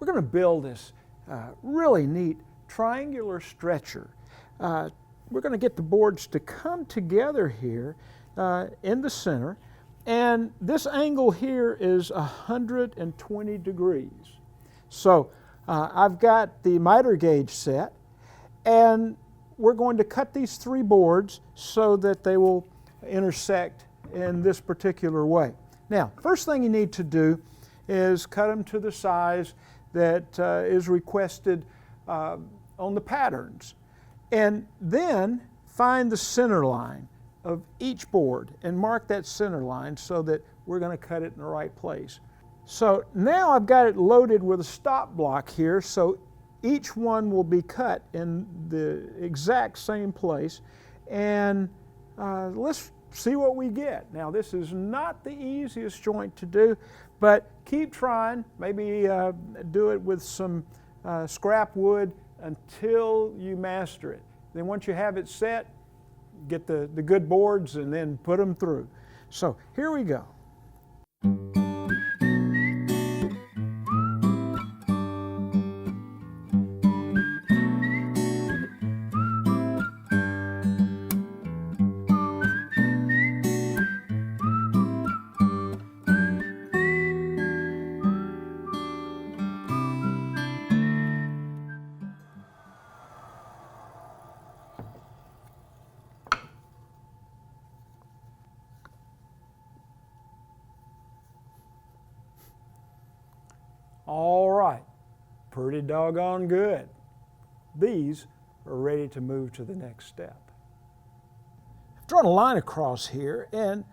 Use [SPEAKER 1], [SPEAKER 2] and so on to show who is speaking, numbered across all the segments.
[SPEAKER 1] we're going to build this really neat triangular stretcher. We're going to get the boards to come together here in the center, and this angle here is 120 degrees. So I've got the miter gauge set, and we're going to cut these 3 boards so that they will intersect in this particular way. Now, first thing you need to do is cut them to the size that is requested on the patterns. And then find the center line of each board and mark that center line so that we're going to cut it in the right place. So now I've got it loaded with a stop block here, so each one will be cut in the exact same place, and let's see what we get. Now, this is not the easiest joint to do, but keep trying. Maybe do it with some scrap wood until you master it. Then once you have it set, get the good boards and then put them through. So here we go. All right, pretty doggone good. These are ready to move to the next step. I've drawn a line across here, and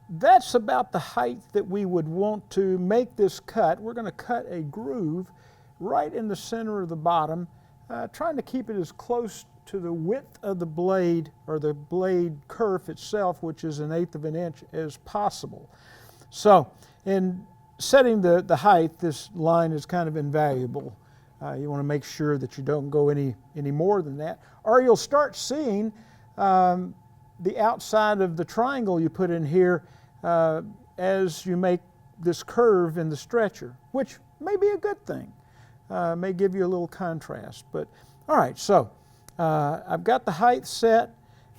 [SPEAKER 1] that's about the height that we would want to make this cut. We're going to cut a groove right in the center of the bottom, trying to keep it as close to the width of the blade, or the blade kerf itself, which is 1/8 of an inch, as possible. So in setting the height, this line is kind of invaluable. You want to make sure that you don't go any more than that, or you'll start seeing the outside of the triangle you put in here as you make this curve in the stretcher, which may be a good thing. May give you a little contrast. But all right, so I've got the height set,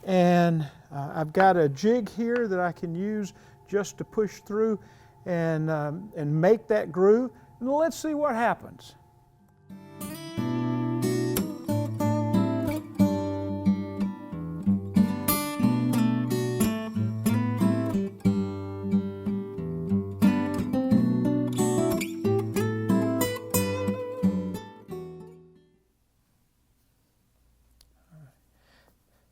[SPEAKER 1] and I've got a jig here that I can use just to push through and make that groove, and let's see what happens.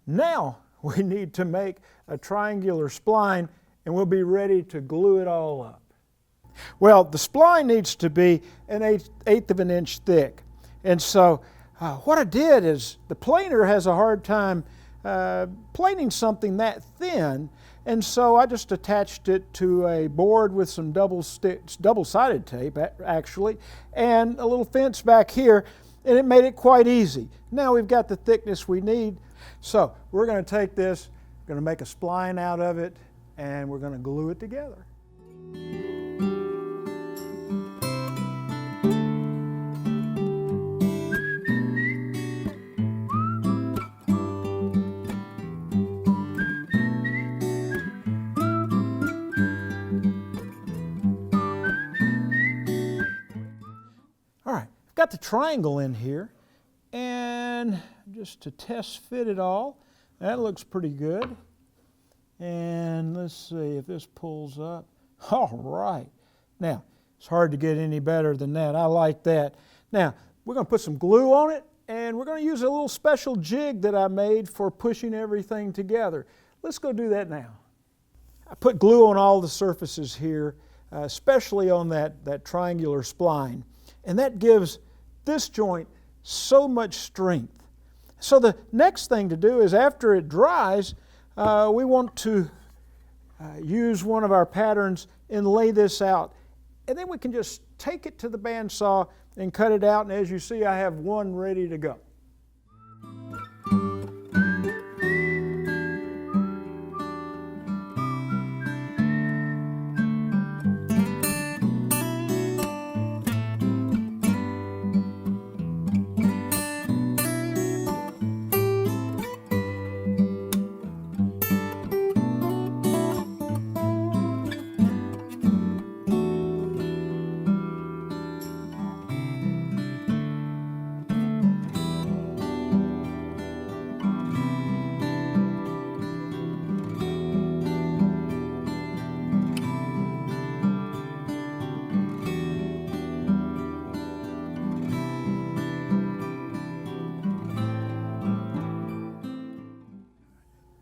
[SPEAKER 1] Now we need to make a triangular spline, and we'll be ready to glue it all up. Well, the spline needs to be 1/8 of an inch thick. And so what I did is, the planer has a hard time planing something that thin, and so I just attached it to a board with some double-sided tape, actually, and a little fence back here, and it made it quite easy. Now we've got the thickness we need. So we're going to take this, going to make a spline out of it, and we're going to glue it together. All right, I've got the triangle in here, and just to test fit it all, that looks pretty good. And let's see if this pulls up. All right. Now, it's hard to get any better than that. I like that. Now, we're going to put some glue on it, and we're going to use a little special jig that I made for pushing everything together. Let's go do that now. I put glue on all the surfaces here, especially on that triangular spline, and that gives this joint so much strength. So the next thing to do is, after it dries, we want to use one of our patterns and lay this out. And then we can just take it to the bandsaw and cut it out. And as you see, I have one ready to go.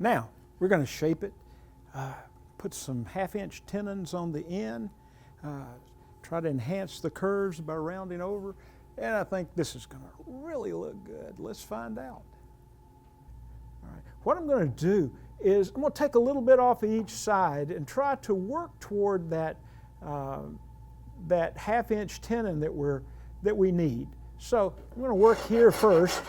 [SPEAKER 1] Now, we're going to shape it, put some 1/2-inch tenons on the end, try to enhance the curves by rounding over, and I think this is going to really look good. Let's find out. All right. What I'm going to do is I'm going to take a little bit off of each side and try to work toward that, that 1/2-inch tenon that we need. So I'm going to work here first.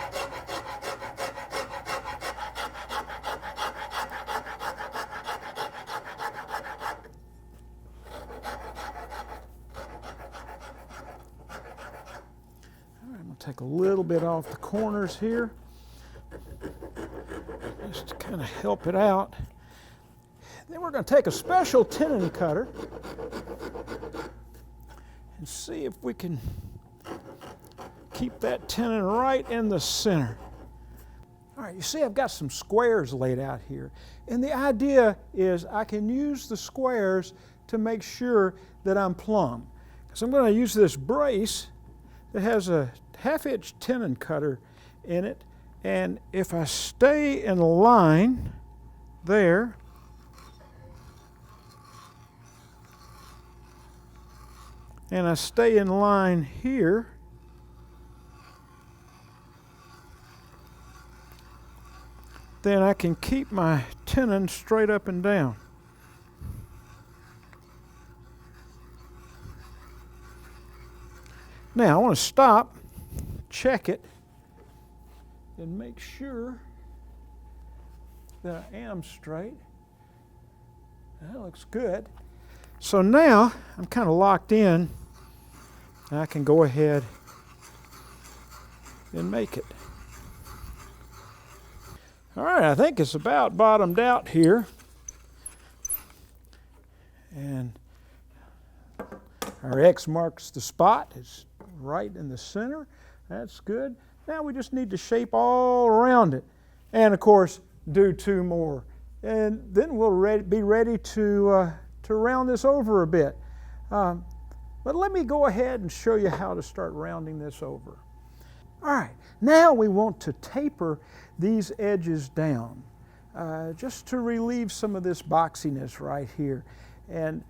[SPEAKER 1] Take a little bit off the corners here, just to kind of help it out. Then we're going to take a special tenon cutter and see if we can keep that tenon right in the center. All right, you see I've got some squares laid out here, and the idea is I can use the squares to make sure that I'm plumb. So I'm going to use this brace that has a 1/2-inch tenon cutter in it, and if I stay in line there, and I stay in line here, then I can keep my tenon straight up and down. Now I want to stop, check it, and make sure that I am straight. That looks good. So now I'm kind of locked in, and I can go ahead and make it. All right, I think it's about bottomed out here. And our X marks the spot. It's right in the center. That's good. Now we just need to shape all around it. And of course, do 2 more. And then we'll be ready to round this over a bit. But let me go ahead and show you how to start rounding this over. All right, now we want to taper these edges down, just to relieve some of this boxiness right here. And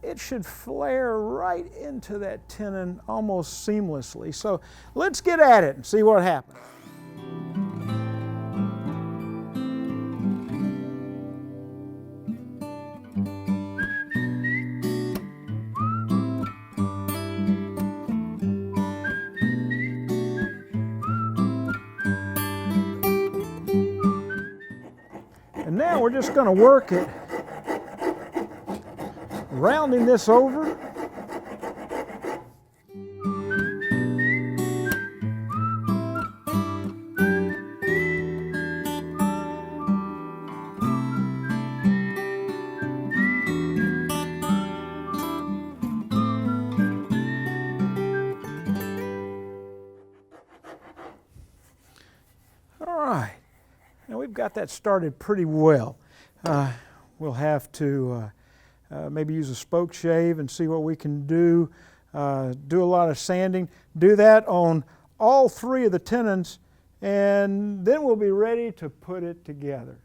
[SPEAKER 1] it should flare right into that tenon almost seamlessly. So let's get at it and see what happens. And now we're just going to work it, rounding this over. All right, now we've got that started pretty well. We'll have to maybe use a spoke shave and see what we can do. Do a lot of sanding. Do that on all 3 of the tenons, and then we'll be ready to put it together.